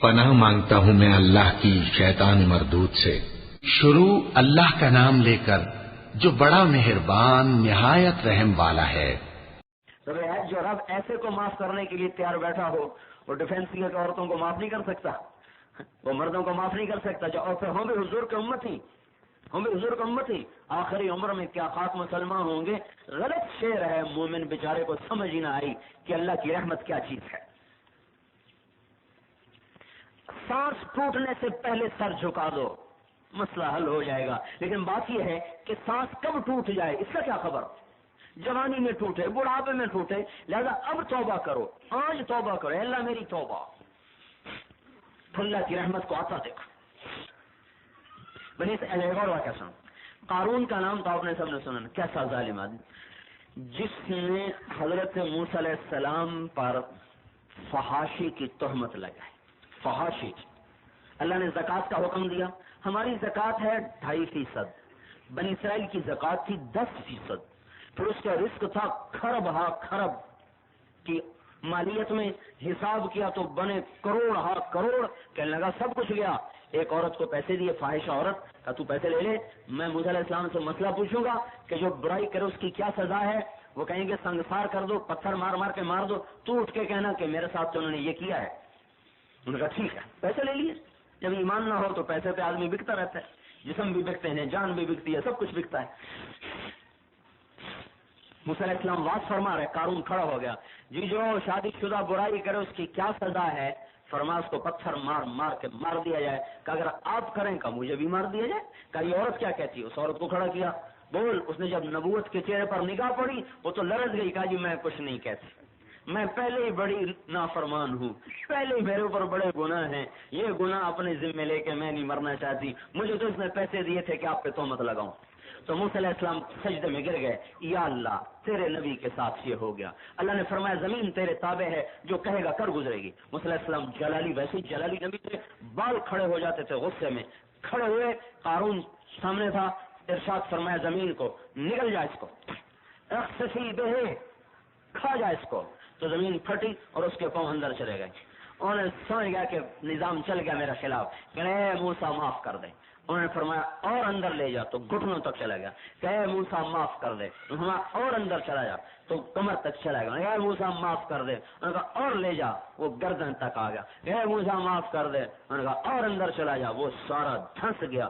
پناہ مانگتا ہوں میں اللہ کی شیطان مردود سے۔ شروع اللہ کا نام لے کر جو بڑا مہربان نہایت رحم والا ہے۔ جو رب ایسے کو معاف کرنے کے لیے تیار بیٹھا ہو، وہ ڈیفینس کی عورتوں کو معاف نہیں کر سکتا، وہ مردوں کو معاف نہیں کر سکتا، جو عورتیں ہوں بھی حضور کی امتی، ہم بھی حضور کی امتی، آخری عمر میں کیا خاک مسلمان ہوں گے۔ غلط شعر ہے، مومن بیچارے کو سمجھ ہی نہ آئی کہ اللہ کی رحمت کیا چیز ہے۔ سانس ٹوٹنے سے پہلے سر جھکا دو، مسئلہ حل ہو جائے گا۔ لیکن بات یہ ہے کہ سانس کب ٹوٹ جائے اس کا کیا خبر، جوانی میں ٹوٹے، بڑھاپے میں ٹوٹے، لہذا اب توبہ کرو، آج توبہ کرو، اے اللہ میری توبہ، اللہ کی رحمت کو آتا دیکھو۔ بنی غور واقعہ سن، قارون کا نام تو آپ نے سب نے سنا، کیسا ظالم آدمی جس نے حضرت موسیٰ علیہ السلام پر فحاشی کی تہمت لگائی۔ فحاشی، اللہ نے زکوٰۃ کا حکم دیا، ہماری زکوٰۃ ہے 2.5%، بنی اسرائیل کی زکوٰۃ تھی 10%، پھر اس کا رزق تھا کھرب ہا کھرب کی مالیت میں، حساب کیا تو بنے کروڑ ہا کروڑ، کہنے لگا سب کچھ گیا۔ ایک عورت کو پیسے دیے، فاحشہ عورت کا، تو پیسے لے لے، میں موسیٰ علیہ السلام سے مسئلہ پوچھوں گا کہ جو برائی کرے اس کی کیا سزا ہے۔ وہ کہیں گے سنگسار کر دو، پتھر مار مار کے مار دو، تو اٹھ کے کہنا کہ میرے ساتھ تو انہوں نے یہ کیا ہے۔ انہوں نے کہا ٹھیک ہے، پیسے لے لیے۔ جب ایمان نہ ہو تو پیسے پہ آدمی بکتا رہتا ہے، جسم بھی بکتے ہیں، جان بھی بکتی ہے، سب کچھ بکتا ہے۔ موسیٰ علیہ السلام واضح فرما رہے، قارون کھڑا ہو گیا، جی جو شادی شدہ برائی کرے اس کی کیا سزا ہے؟ فرما اس کو پتھر مار مار کے مار دیا جائے۔ کہ اگر آپ کریں کا مجھے بھی مار دیا جائے۔ کہ یہ عورت کیا کہتی ہے؟ اس عورت کو کھڑا کیا، بول۔ اس نے جب نبوت کے چہرے پر نگاہ پڑی وہ تو لرز گئی، کہا جی میں کچھ نہیں کہتی، میں پہلے ہی بڑی نافرمان ہوں، پہلے ہی میرے اوپر بڑے گناہ ہیں، یہ گناہ اپنے ذمے لے کے میں نہیں مرنا چاہتی، مجھے تو اس نے پیسے دیے تھے کہ آپ پہ تہمت لگاؤں۔ تو موسیٰ علیہ السلام سجدے میں گر گئے، یا اللہ تیرے نبی کے ساتھ یہ ہو گیا۔ اللہ نے فرمایا زمین تیرے تابع ہے، جو کہے گا کر گزرے گی۔ موسیٰ علیہ السلام جلالی، ویسے جلالی نبی تھے، بال کھڑے ہو جاتے تھے غصے میں، کھڑے ہوئے، قارون سامنے تھا، ارشاد فرمایا زمین کو نگل جا اس کو، اخسفی بہ، کھا جا اس کو۔ تو زمین پھٹی اور اس کے پاؤں اندر چلے گئے۔ انہوں نے سمجھ گیا کہ نظام چل گیا میرے خلاف، کہ اے موسیٰ معاف کر دے۔ انہوں نے فرمایا اور اندر لے جا، تو گھٹنوں تک چلا گیا، کہ اے موسیٰ معاف کر دے۔ انہوں نے اور اندر چلا جا تو کمر تک چلا گیا، اے موسیٰ معاف کر دے۔ انہوں نے کہا اور لے جا، وہ گردن تک آ گیا، اے موسیٰ معاف کر دے۔ انہوں نے کہا اور اندر چلا جا، وہ سارا دھنس گیا،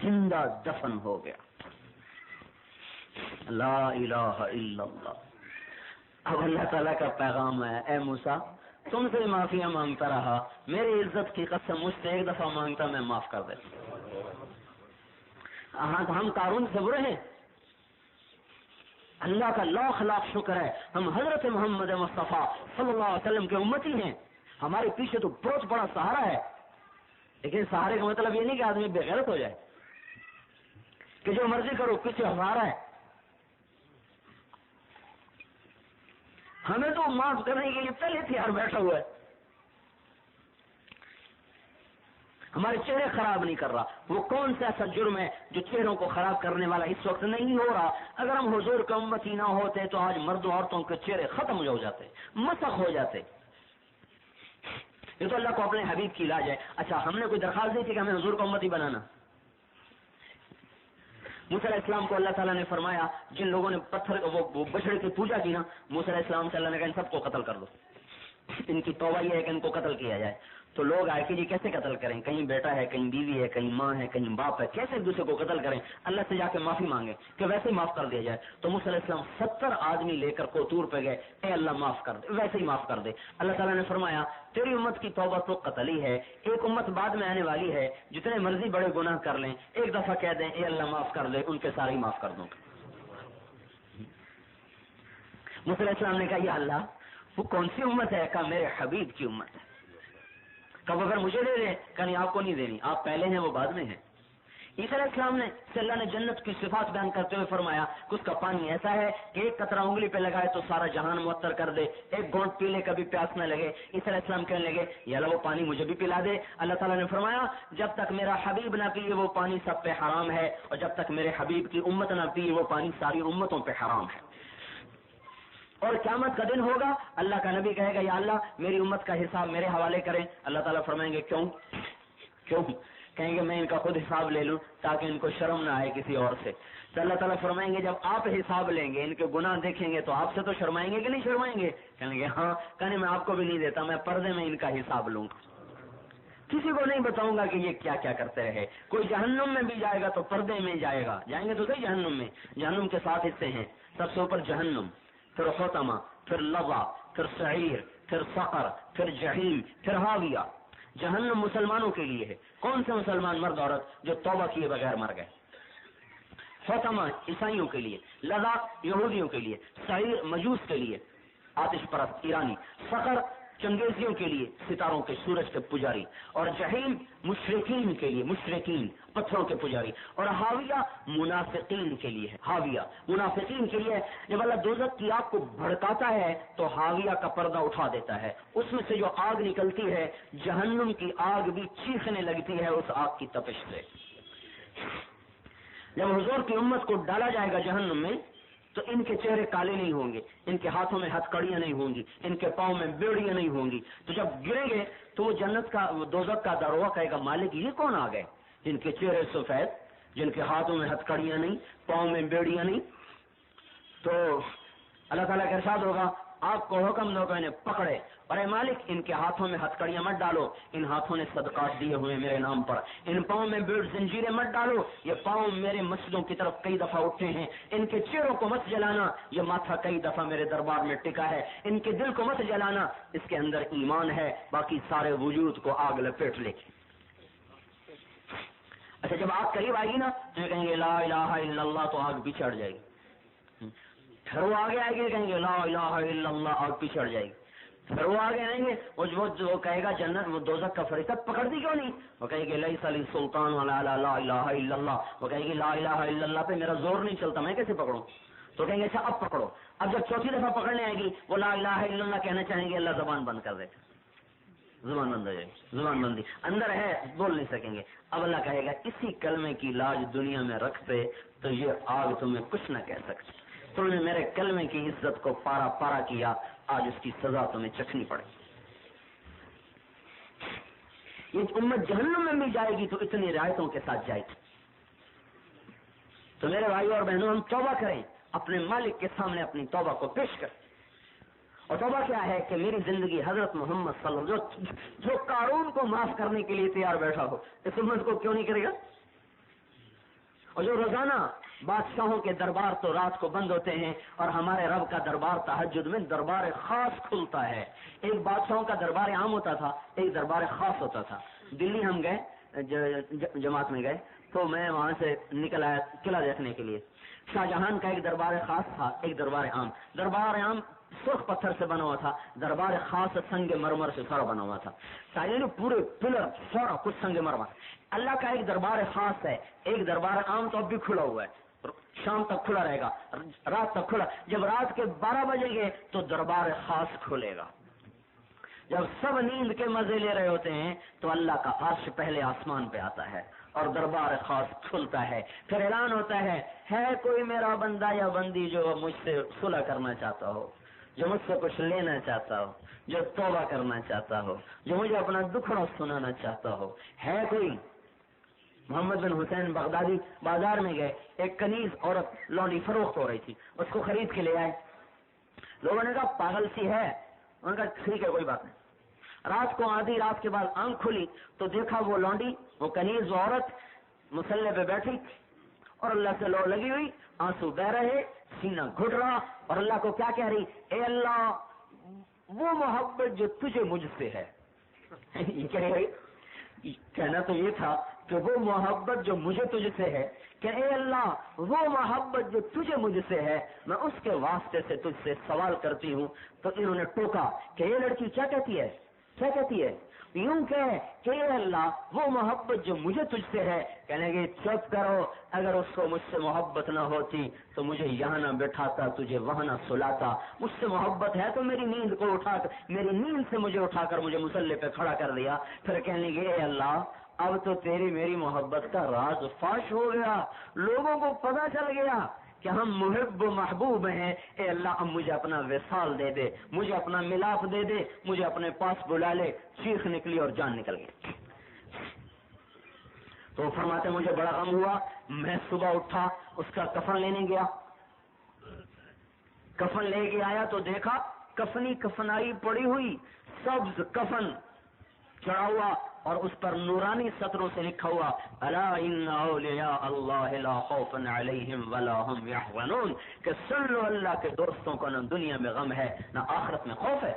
زندہ دفن ہو گیا۔ لا الہ الا اللہ۔ اب اللہ تعالیٰ کا پیغام ہے، اے موسیٰ تم سے معافیاں مانگتا رہا، میری عزت کی قسم مجھ سے ایک دفعہ مانگتا میں معاف کر دے۔ ہاں ہم قارون سے برے ہیں، اللہ کا لاکھ لاکھ شکر ہے ہم حضرت محمد مصطفیٰ صلی اللہ علیہ وسلم کے امتی ہیں، ہمارے پیچھے تو بہت بڑا سہارا ہے۔ لیکن سہارے کا مطلب یہ نہیں کہ آدمی بے غیرت ہو جائے، کہ جو مرضی کرو پیچھے ہمارا ہے۔ ہمیں تو معاف کرنے کے لیے پہلے تیار بیٹھا ہوا ہے، ہمارے چہرے خراب نہیں کر رہا۔ وہ کون سا ایسا جرم ہے جو چہروں کو خراب کرنے والا اس وقت نہیں ہو رہا؟ اگر ہم حضور کا امتی نہ ہوتے تو آج مرد و عورتوں کے چہرے ختم ہو جاتے، مسخ ہو جاتے۔ یہ تو اللہ کو اپنے حبیب کی علاج ہے۔ اچھا ہم نے کوئی درخواست دی تھی کہ ہمیں حضور کا امتی بنانا؟ موسیٰ علیہ السلام کو اللہ تعالیٰ نے فرمایا، جن لوگوں نے پتھر وہ بچڑے کی پوجا کی نا، موسیٰ علیہ السلام سے اللہ نے کہا ان سب کو قتل کر دو، ان کی توبہ یہ ہے کہ ان کو قتل کیا جائے۔ تو لوگ آئے کہ جی کیسے قتل کریں، کہیں بیٹا ہے، کہیں بیوی ہے، کہیں ماں ہے، کہیں باپ ہے، کیسے ایک دوسرے کو قتل کریں؟ اللہ سے جا کے معافی مانگے کہ ویسے ہی معاف کر دیا جائے۔ تو موسیٰ علیہ السلام 70 آدمی لے کر کوتور پہ گئے، اے اللہ معاف کر دے، ویسے ہی معاف کر دے۔ اللہ تعالیٰ نے فرمایا تیری امت کی توبہ تو قتل ہی ہے، ایک امت بعد میں آنے والی ہے جتنے مرضی بڑے گناہ کر لیں، ایک دفعہ کہہ دیں اے اللہ معاف کر دے، ان کے سارے معاف کر دوں۔ موسیٰ علیہ السلام نے کہا یا اللہ وہ کون سی امت ہے؟ کہا میرے حبیب کی امت ہے۔ کب اگر مجھے دے دیں، کہ نہیں آپ کو نہیں دینی، آپ پہلے ہیں وہ بعد میں ہیں۔ عیسیٰ علیہ السلام نے سے اللہ نے جنت کی صفات بیان کرتے ہوئے فرمایا کہ اس کا پانی ایسا ہے کہ ایک قطرہ انگلی پہ لگائے تو سارا جہان معطر کر دے، ایک گھونٹ پی لے کبھی پیاس نہ لگے۔ عیسیٰ علیہ السلام کہنے لگے یا اللہ وہ پانی مجھے بھی پلا دے۔ اللہ تعالیٰ نے فرمایا جب تک میرا حبیب نہ پیے وہ پانی سب پہ حرام ہے، اور جب تک میرے حبیب کی امت نہ پیے وہ پانی ساری امتوں پہ حرام ہے۔ اور قیامت کا دن ہوگا، اللہ کا نبی کہے گا یا اللہ میری امت کا حساب میرے حوالے کریں. اللہ تعالیٰ فرمائیں گے کیوں؟ کہیں گے میں ان کا خود حساب لے لوں تاکہ ان کو شرم نہ آئے کسی اور سے. تو اللہ تعالیٰ فرمائیں گے جب آپ حساب لیں گے، ان کے گناہ دیکھیں گے تو آپ سے تو شرمائیں گے کہ نہیں شرمائیں گے؟ کہیں گے ہاں. کہنے میں آپ کو بھی نہیں دیتا، میں پردے میں ان کا حساب لوں گا، کسی کو نہیں بتاؤں گا کہ یہ کیا کیا کرتے رہے. کوئی جہنم میں بھی جائے گا تو پردے میں جائے گا. جائیں گے تو صحیح جہنم میں. جہنم کے 7 حصے ہیں. سب سے اوپر جہنم، پھر حطمہ، پھر لظہ، پھر سعیر، پھر سقر، پھر جحیم، پھر حاویہ. جہنم مسلمانوں کے لیے ہے. کون سے مسلمان مرد عورت جو توبہ کیے بغیر مر گئے. حطمہ عیسائیوں کے لیے، لظہ یہودیوں کے لیے، سعیر مجوس کے لیے آتش پرست ایرانی، سقر چنگیزیوں کے لیے ستاروں کے سورج کے پجاری، اور جہیم مشرکین کے لیے، مشرکین پتھروں کے پجاری، اور حاویہ منافقین کے لیے ہے. حاویہ منافقین کے لیے. جب اللہ دوزخ کی آگ کو بھڑکاتا ہے تو حاویہ کا پردہ اٹھا دیتا ہے، اس میں سے جو آگ نکلتی ہے جہنم کی آگ بھی چیخنے لگتی ہے اس آگ کی تپش سے. جب حضور کی امت کو ڈالا جائے گا جہنم میں تو ان کے چہرے کالے نہیں ہوں گے، ان کے ہاتھوں میں ہتھکڑیاں نہیں ہوں گی، ان کے پاؤں میں بیڑیاں نہیں ہوں گی. تو جب گریں گے تو وہ جنت کا دوزخ کا دروازہ کہے گا مالک یہ کون آ گئے جن کے چہرے سفید، جن کے ہاتھوں میں ہتھکڑیاں نہیں، پاؤں میں بیڑیاں نہیں. تو اللہ تعالیٰ کا ارشاد ہوگا آپ کو حکم دو کہ انہیں پکڑے، اور اے مالک ان کے ہاتھوں میں ہتھکڑیاں مت ڈالو، ان ہاتھوں نے صدقات دیے ہوئے میرے نام پر. ان پاؤں میں بیڑ زنجیریں مت ڈالو، یہ پاؤں میرے مسجدوں کی طرف کئی دفعہ اٹھے ہیں. ان کے چہروں کو مت جلانا، یہ ماتھا کئی دفعہ میرے دربار میں ٹکا ہے. ان کے دل کو مت جلانا، اس کے اندر ایمان ہے، باقی سارے وجود کو آگ لپیٹ لے. اچھا جب آگ قریب آئے گی نا تو یہ کہیں گے لا الہ الا اللہ، تو آگ بھی چڑھ جائے گی. پھر وہ آگے آئے گی کہیں گے لا الہ الا اللہ، آگ بھی چڑھ جائے گی. پھر وہ آگے آئیں گے وہ کہے گا جنت وہ دوزخ کا فرشتہ پکڑ دی کیوں نہیں؟ وہ کہے گی لیس لی سلطان علی لا الہ الا اللہ. وہ کہے گی لا الہ الا اللہ پہ میرا زور نہیں چلتا، میں کیسے پکڑوں؟ تو کہیں گے اچھا اب پکڑو. اب جب چوتھی دفعہ پکڑنے آئے گی وہ لا الہ الا اللہ کہنا چاہیں گے، اللہ زبان بند کر دے، زبان بند ہو جائے گی، زبان بندی اندر ہے بول نہیں سکیں گے. اب اللہ کہے گا اسی کلمے کی لاج دنیا میں رکھتے تو یہ آگ تمہیں کچھ نہ کہہ سکتی. تم نے میرے کلمے کی عزت کو پارا پارا کیا، آج اس کی سزا تمہیں چکھنی پڑے. یہ امت جہنم میں بھی جائے گی تو اتنی رعایتوں کے ساتھ جائے گی. تو میرے بھائیوں اور بہنوں ہم توبہ کریں، اپنے مالک کے سامنے اپنی توبہ کو پیش کریں. اور توبہ کیا ہے کہ میری زندگی حضرت محمد صلی اللہ علیہ وسلم جو قارون کو معاف کرنے کے لیے تیار بیٹھا ہو اس امت کو کیوں نہیں کرے گا؟ اور جو روزانہ بادشاہوں کے دربار تو رات کو بند ہوتے ہیں اور ہمارے رب کا دربار تہجد میں دربار خاص کھلتا ہے. ایک بادشاہوں کا دربار عام ہوتا تھا، ایک دربار خاص ہوتا تھا. دلی ہم گئے جماعت میں گئے تو میں وہاں سے نکل آیا قلعہ دیکھنے کے لیے. شاہجہان کا ایک دربار خاص تھا، ایک دربار عام. دربار عام سرخ پتھر سے بنا ہوا تھا، دربار خاص سنگ مرمر سے سارا بنا ہوا تھا. سارے پورے پلر سارا کچھ سنگ مرمر. اللہ کا ایک دربار خاص ہے، ایک دربار عام تو اب بھی کھلا ہوا ہے، شام تک کھلا رہے گا، رات تک کھلا. جب رات کے 12 بجے گے تو دربار خاص کھلے گا. جب سب نیند کے مزے لے رہے ہوتے ہیں تو اللہ کا عرش پہلے آسمان پہ آتا ہے اور دربار خاص کھلتا ہے. پھر اعلان ہوتا ہے کوئی میرا بندہ یا بندی جو مجھ سے صلح کرنا چاہتا ہو، جو مجھ سے کچھ لینا چاہتا ہو، جو توبہ کرنا چاہتا ہو، جو مجھے اپنا دکھڑا سنانا چاہتا ہو، ہے کوئی؟ محمد بن حسین بغدادی بازار میں گئے، ایک کنیز عورت لونڈی فروخت ہو رہی تھی، اس کو خرید کے لے آئے. لوگوں نے کہا پاگل سی ہے، انہوں نے کہا ٹھیک ہے کوئی بات نہیں. رات کو آدھی رات کے بعد آنکھ کھلی تو دیکھا وہ لونڈی، وہ کنیز وہ عورت مسلح پہ بیٹھی اور اللہ سے لو لگی ہوئی، آنسو بہ رہے، سینہ گھٹ رہا، اور اللہ کو کیا کہہ رہی؟ اے اللہ وہ محبت جو تجھے مجھ سے ہے. یہ کہہ رہی، کہنا تو یہ تھا کہ وہ محبت جو مجھے تجھ سے ہے، کہ اے اللہ وہ محبت جو تجھے مجھ سے ہے میں اس کے واسطے سے تجھ سے سوال کرتی ہوں. تو انہوں نے ٹوکا کہ یہ لڑکی کیا کہتی ہے، کیا کہتی ہے؟ یوں کہ اے اللہ وہ محبت جو مجھے تجھ سے ہے. کہنے گے چپ کرو، اگر اس کو مجھ سے محبت نہ ہوتی تو مجھے یہاں نہ بٹھاتا، تجھے وہاں نہ سلاتا. مجھ سے محبت ہے تو میری نیند کو اٹھا کر، میری نیند سے مجھے اٹھا کر مجھے مسلح پہ کھڑا کر دیا. پھر کہنے لگے اے اللہ اب تو تیری میری محبت کا راز فاش ہو گیا، لوگوں کو پتہ چل گیا کہ ہم محب و محبوب ہیں، اے اللہ اب مجھے اپنا وصال دے دے، مجھے اپنا ملاپ دے دے، مجھے اپنے پاس بلا لے۔ چیخ نکلی اور جان نکل گئی۔ تو فرماتے مجھے بڑا غم ہوا، میں صبح اٹھا، اس کا کفن لینے گیا، کفن لے کے آیا تو دیکھا کفنی کفنائی پڑی ہوئی، سبز کفن چڑھا ہوا اور اس پر نورانی سطروں سے لکھا ہوا الا ان اولیاء اللہ لا خوف علیہم ولا هم يحزنون، کہ سن لو اللہ کے دوستوں کو نہ دنیا میں غم ہے نہ آخرت میں خوف ہے۔